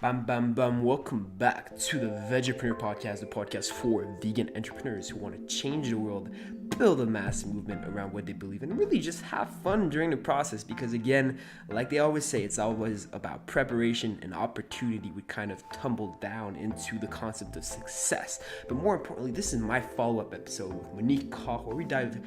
Bam, bam, bam. Welcome back to the Vegapreneur Podcast, the podcast for vegan entrepreneurs who want to change the world, build a mass movement around what they believe in, and really just have fun during the process. Because, again, like they always say, it's always about preparation and opportunity. We kind of tumble down into the concept of success. But more importantly, this is my follow up episode with Monique, Koch, where we dive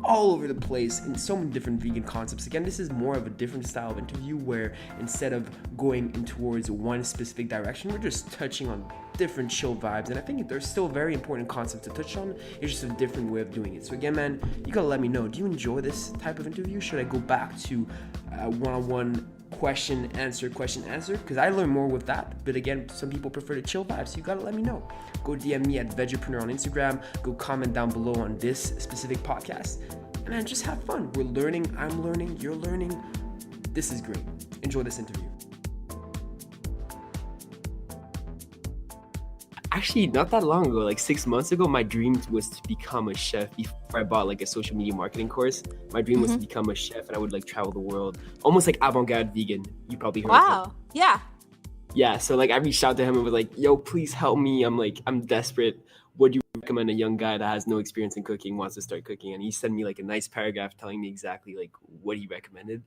all over the place in so many different vegan concepts. Again, this is more of a different style of interview where instead of going in towards one specific direction, we're just touching on different chill vibes. And I think there's still very important concepts to touch on. It's just a different way of doing it. So again, man, you gotta let me know. Do you enjoy this type of interview? Should I go back to one-on-one question answer because I learn more with that, but again, some people prefer to chill vibes, so you gotta let me know. Go DM me at Vegapreneur on Instagram, go comment down below on this specific podcast, and man, just have fun. We're learning, I'm learning, you're learning. This is great. Enjoy this interview. Actually, not that long ago, like 6 months ago, my dream was to become a chef. Before I bought like a social media marketing course, my dream was to become a chef, and I would like travel the world, almost like avant-garde vegan. You probably heard of him. Wow. Yeah. Yeah, so like I reached out to him and was like, yo, please help me. I'm desperate. What do you recommend a young guy that has no experience in cooking wants to start cooking? And he sent me like a nice paragraph telling me exactly like what he recommended.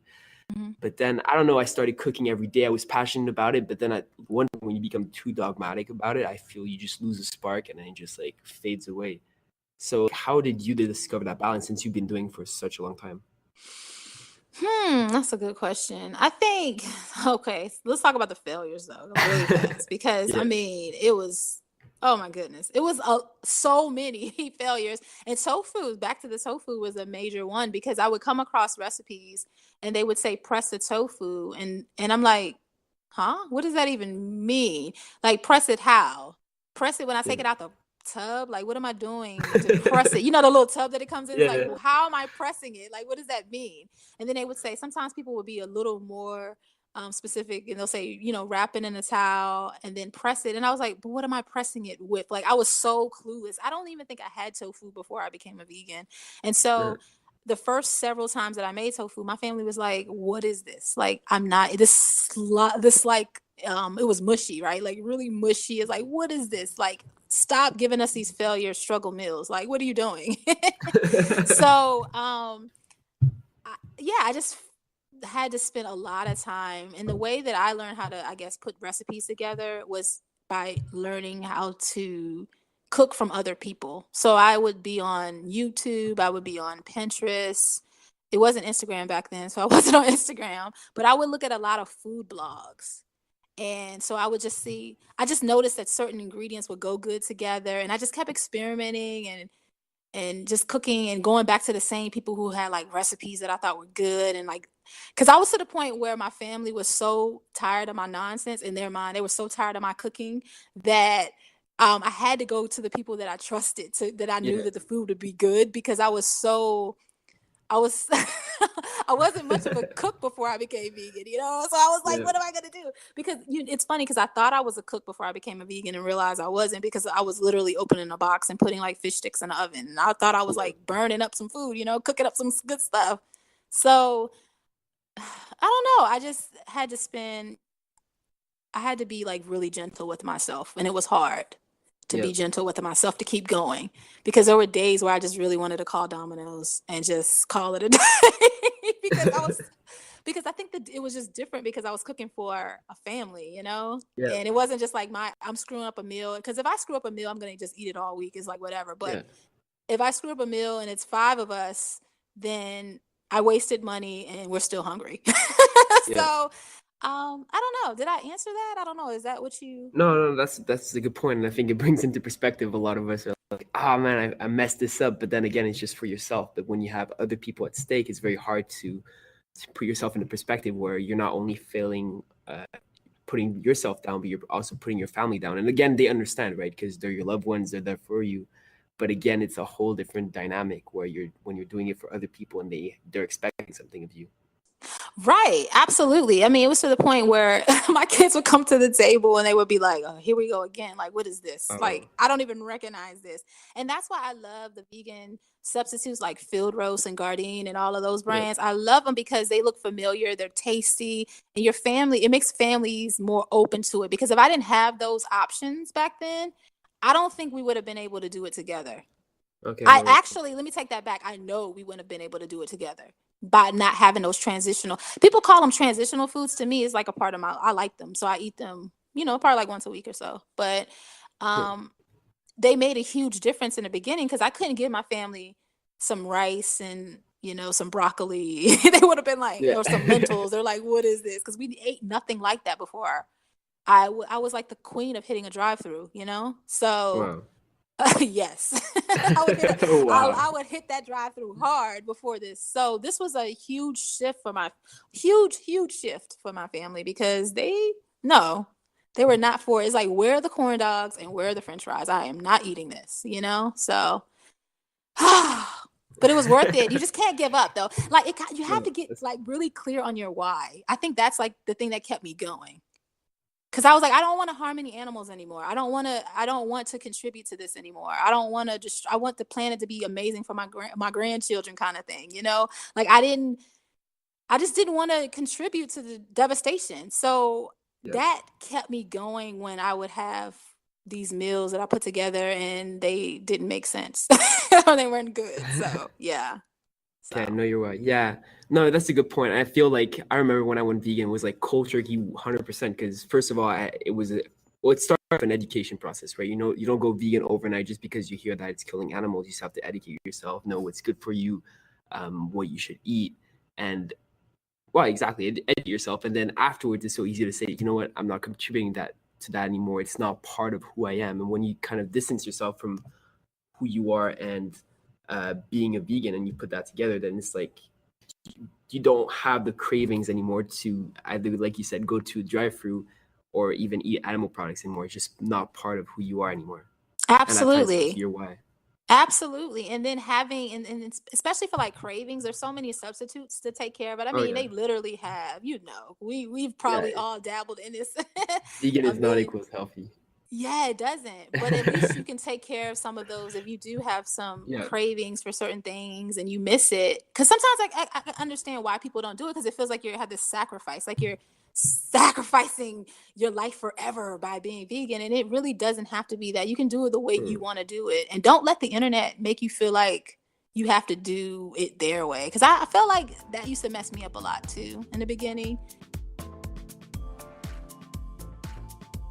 But then I don't know, I started cooking every day. I was passionate about it, but then when you become too dogmatic about it, I feel you just lose a spark and then it just like fades away. So how did you discover that balance since you've been doing it for such a long time? That's a good question. I think, okay, let's talk about the failures though, really fast, because I Yeah. mean, it was, oh my goodness, it was so many failures. And tofu, back to the tofu, was a major one because I would come across recipes and they would say press the tofu, and I'm like, huh? What does that even mean? Like, press it how? Press it when I take Yeah. it out the tub? Like, what am I doing to press it? You know, the little tub that it comes in? It's like, Yeah. well, how am I pressing it? Like, what does that mean? And then they would say sometimes people would be a little more specific, and they'll say, wrap it in a towel and then press it. And I was like, but what am I pressing it with? Like, I was so clueless. I don't even think I had tofu before I became a vegan. And so Sure. the first several times that I made tofu, my family was like, what is this? Like, I'm not this like it was mushy, right? Like, really mushy. It's like, what is this? Like, stop giving us these failure struggle meals. Like, what are you doing? So I just had to spend a lot of time. And the way that I learned how to, I guess, put recipes together was by learning how to cook from other people. So I would be on YouTube, I would be on Pinterest. It wasn't Instagram back then, so I wasn't on Instagram, but I would look at a lot of food blogs. And so I would just see, I just noticed that certain ingredients would go good together. And I just kept experimenting and just cooking and going back to the same people who had like recipes that I thought were good. And like, because I was to the point where my family was so tired of my nonsense in their mind. They were so tired of my cooking that I had to go to the people that I trusted, that I knew Yeah. that the food would be good, because I was I wasn't much of a cook before I became vegan, So I was like, Yeah. what am I gonna do? Because it's funny because I thought I was a cook before I became a vegan and realized I wasn't, because I was literally opening a box and putting like fish sticks in the oven. And I thought I was like burning up some food, cooking up some good stuff. So I don't know. I had to be like really gentle with myself, and it was hard to Yeah. be gentle with myself to keep going, because there were days where I just really wanted to call Domino's and just call it a day because I think that it was just different because I was cooking for a family, Yeah. and it wasn't just like I'm screwing up a meal, because if I screw up a meal, I'm going to just eat it all week. It's like whatever. But Yeah. if I screw up a meal and it's five of us, then I wasted money and we're still hungry. Yeah. So, I don't know. Did I answer that? I don't know. Is that what you? No, that's a good point, and I think it brings into perspective a lot of us are like, oh man, I messed this up. But then again, it's just for yourself. But when you have other people at stake, it's very hard to put yourself in a perspective where you're not only failing, putting yourself down, but you're also putting your family down. And again, they understand, right? Because they're your loved ones, they're there for you. But again, it's a whole different dynamic where when you're doing it for other people and they're expecting something of you. Right, absolutely. I mean, it was to the point where my kids would come to the table and they would be like, "Oh, here we go again. Like, what is this? Oh, Like, I don't even recognize this." And that's why I love the vegan substitutes like Field Roast and Gardein and all of those yeah. brands. I love them because they look familiar, they're tasty, and your family, it makes families more open to it. Because if I didn't have those options back then, I don't think we would have been able to do it together. Okay, I that makes sense. actually, let me take that back. I know we wouldn't have been able to do it together by not having those transitional. People call them transitional foods. To me, it's like a part of my. I like them, so I eat them. Probably like once a week or so. But Yeah. um, they made a huge difference in the beginning because I couldn't give my family some rice and some broccoli. They would have been like, Yeah. or some lentils. They're like, what is this? Because we ate nothing like that before. I was like the queen of hitting a drive-through. So Wow. yes, I would hit Wow. I would hit that drive through hard before this. So this was a huge shift for my huge shift for my family because no, they were not for it. It's like, where are the corn dogs and where are the French fries? I am not eating this. So but it was worth it. You just can't give up though. Like you have No, to get like really clear on your why. I think that's like the thing that kept me going. Cause I was like, I don't want to harm any animals anymore. I don't want to contribute to this anymore. I don't want to just, I want the planet to be amazing for my grandchildren kind of thing. Like I just didn't want to contribute to the devastation. So yeah. that kept me going when I would have these meals that I put together and they didn't make sense or they weren't good. So yeah. Okay, I So know you're right. Yeah. No, that's a good point. I feel like I remember when I went vegan, it was like cold turkey 100%. Because first of all, it started with an education process, right? You don't go vegan overnight just because you hear that it's killing animals. You just have to educate yourself, know what's good for you, what you should eat. And well, exactly, educate yourself. And then afterwards, it's so easy to say, you know what, I'm not contributing that to that anymore. It's not part of who I am. And when you kind of distance yourself from who you are and being a vegan and you put that together, then it's like you don't have the cravings anymore to either, like you said, go to a drive-through or even eat animal products anymore. It's just not part of who you are anymore. And that ties into absolutely. your why. Absolutely. And then having and especially for like cravings, there's so many substitutes to take care of it. I Oh mean, yeah. they literally have, we've Yeah. probably all dabbled in this Vegan a is not million. equals healthy. Yeah, it doesn't. But at least you can take care of some of those if you do have some Yeah. cravings for certain things and you miss it. Because sometimes I can understand why people don't do it because it feels like you have this sacrifice, like you're sacrificing your life forever by being vegan. And it really doesn't have to be that. You can do it the way you Hmm. want to do it. And don't let the internet make you feel like you have to do it their way. Because I felt like that used to mess me up a lot too in the beginning.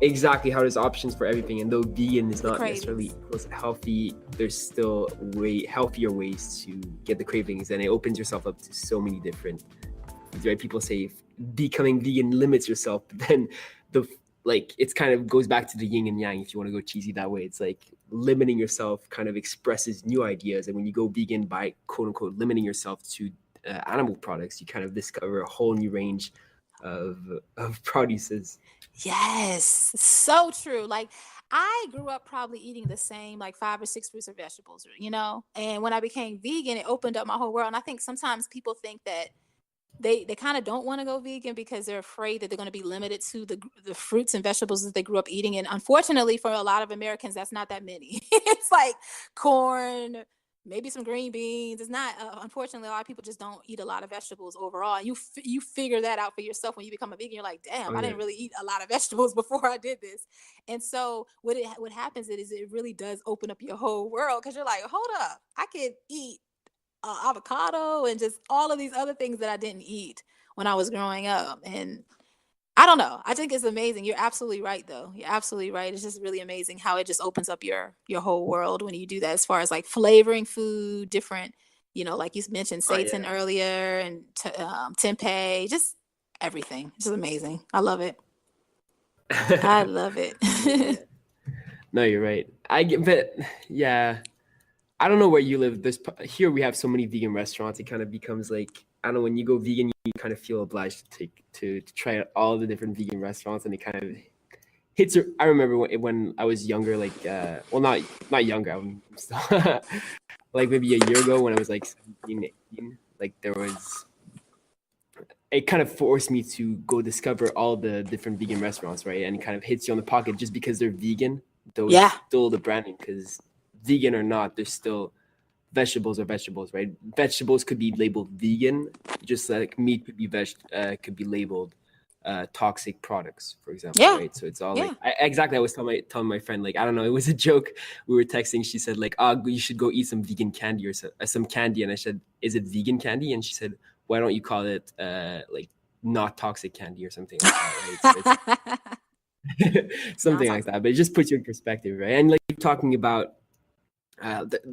Exactly, how there's options for everything, and though vegan is The not necessarily cravings. equals healthy, there's still way healthier ways to get the cravings, and it opens yourself up to so many different foods, right? People say if becoming vegan limits yourself, but then the like it's kind of goes back to the yin and yang. If you want to go cheesy that way, it's like limiting yourself kind of expresses new ideas, and when you go vegan by quote unquote limiting yourself to animal products, you kind of discover a whole new range of produces. Yes, so true. Like I grew up probably eating the same like 5 or 6 fruits or vegetables. And when I became vegan, it opened up my whole world. And I think sometimes people think that they kind of don't want to go vegan because they're afraid that they're going to be limited to the fruits and vegetables that they grew up eating. And unfortunately, for a lot of Americans, that's not that many. It's like corn, maybe some green beans. It's not. Unfortunately, a lot of people just don't eat a lot of vegetables overall. And you figure that out for yourself when you become a vegan. You're like, damn, Oh I yeah. didn't really eat a lot of vegetables before I did this. And so what happens is it really does open up your whole world because you're like, hold up, I could eat avocado and just all of these other things that I didn't eat when I was growing up. And I don't know. I think it's amazing. You're absolutely right, though. You're absolutely right. It's just really amazing how it just opens up your whole world when you do that. As far as like flavoring food, different, like you mentioned, Oh seitan yeah. earlier and tempeh, just everything. It's just amazing. I love it. I love it. Yeah. No, you're right. I get, but yeah, I don't know where you live. Here we have so many vegan restaurants. It kind of becomes like I don't know when you go vegan, you kind of feel obliged to try out all the different vegan restaurants, and it kind of hits. I remember when I was younger, like well, not younger. I'm still like maybe a year ago when I was like 17, 18, like there was it kind of forced me to go discover all the different vegan restaurants, right? And it kind of hits you on the pocket just because they're vegan, though Yeah. it's still the branding, because vegan or not, there's still vegetables are vegetables, right? Vegetables could be labeled vegan, just like meat could be labeled toxic products, for example, Yeah. right? So it's all like Yeah. exactly. I was telling my friend, like, I don't know, it was a joke. We were texting. She said like, "Oh, you should go eat some vegan candy or some candy," and I said, "Is it vegan candy?" And she said, "Why don't you call it like not toxic candy or something like that?" Right? So it's something like Non-toxic. that, but it just puts you in perspective, right? And like talking about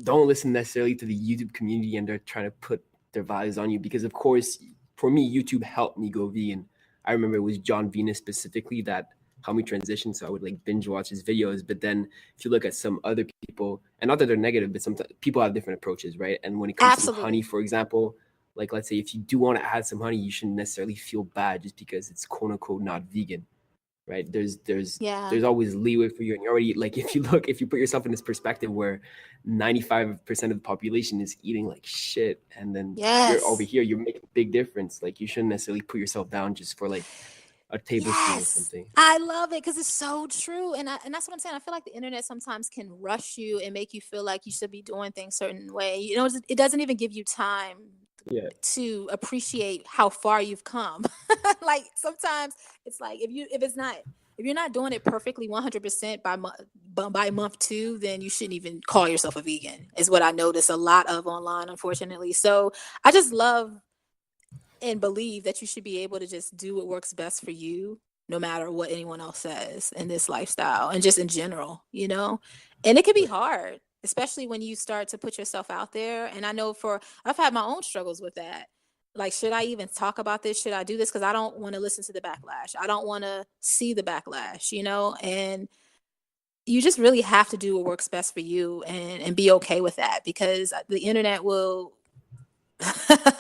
don't listen necessarily to the YouTube community and they're trying to put their values on you, because of course for me YouTube helped me go vegan. I remember it was John Venus specifically that helped me transition, so I would like binge watch his videos. But then if you look at some other people, and not that they're negative, but sometimes people have different approaches, right? And when it comes to honey, Absolutely. for example, like let's say if you do want to add some honey, you shouldn't necessarily feel bad just because it's quote unquote not vegan, right? Yeah. There's always leeway for you, and you already like if you put yourself in this perspective where 95% of the population is eating like shit, and then you're over Yes. here, you're making a big difference. Like you shouldn't necessarily put yourself down just for like a tablespoon or Yes. something. I love it because it's so true. And that's what I'm saying. I feel like the internet sometimes can rush you and make you feel like you should be doing things certain way. You know, it doesn't even give you time Yeah. to appreciate how far you've come. Like sometimes it's like if you're not doing it perfectly 100% by month 2, then you shouldn't even call yourself a vegan. Is what I notice a lot of online, unfortunately. So I just love and believe that you should be able to just do what works best for you, no matter what anyone else says in this lifestyle and just in general, you know? And it can be Right. hard, especially when you start to put yourself out there. And I know I've had my own struggles with that. Like, should I even talk about this? Should I do this? Because I don't want to listen to the backlash. I don't want to see the backlash, you know? And you just really have to do what works best for you and be okay with that, because the internet will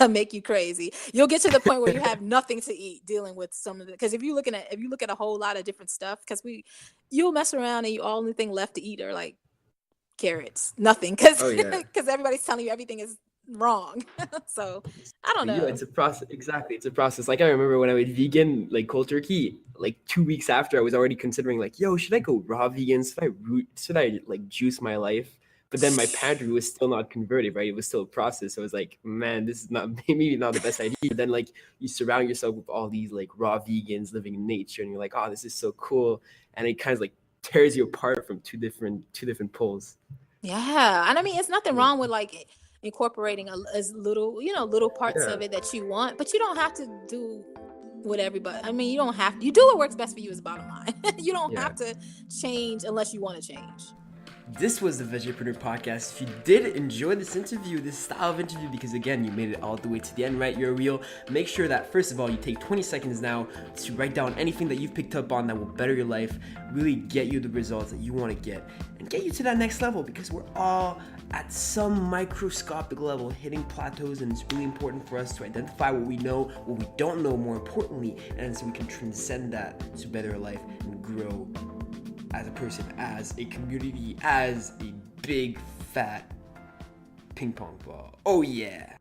make you crazy. You'll get to the point where you have nothing to eat dealing with some of it. Because if you look at a whole lot of different stuff, because you'll mess around and you only thing left to eat are like carrots, nothing, because Oh yeah. because everybody's telling you everything is wrong. So I don't For you, know. it's a process. Exactly, it's a process. Like I remember when I went vegan, like cold turkey, like 2 weeks after, I was already considering like, yo, should I go raw vegan? Should I like juice my life? But then my pantry was still not converted, right? It was still a process. So I was like, man, this is not maybe not the best idea. But then like you surround yourself with all these like raw vegans living in nature, and you're like, oh, this is so cool, and it kind of like tears you apart from two different poles. Yeah, and I mean, it's nothing Yeah. wrong with like incorporating as little, little parts Yeah. of it that you want, but you don't have to do what everybody. I mean, you don't have. You do what works best for you is the bottom line. You don't Yeah. have to change unless you want to change. This was the Veggiepreneur Podcast. If you did enjoy this interview, this style of interview, because again, you made it all the way to the end, right? You're real. Make sure that first of all, you take 20 seconds now to write down anything that you've picked up on that will better your life, really get you the results that you want to get, and get you to that next level, because we're all at some microscopic level hitting plateaus, and it's really important for us to identify what we know, what we don't know, more importantly, and so we can transcend that to better our life and grow as a person, as a community, as a big fat ping pong ball. Oh yeah.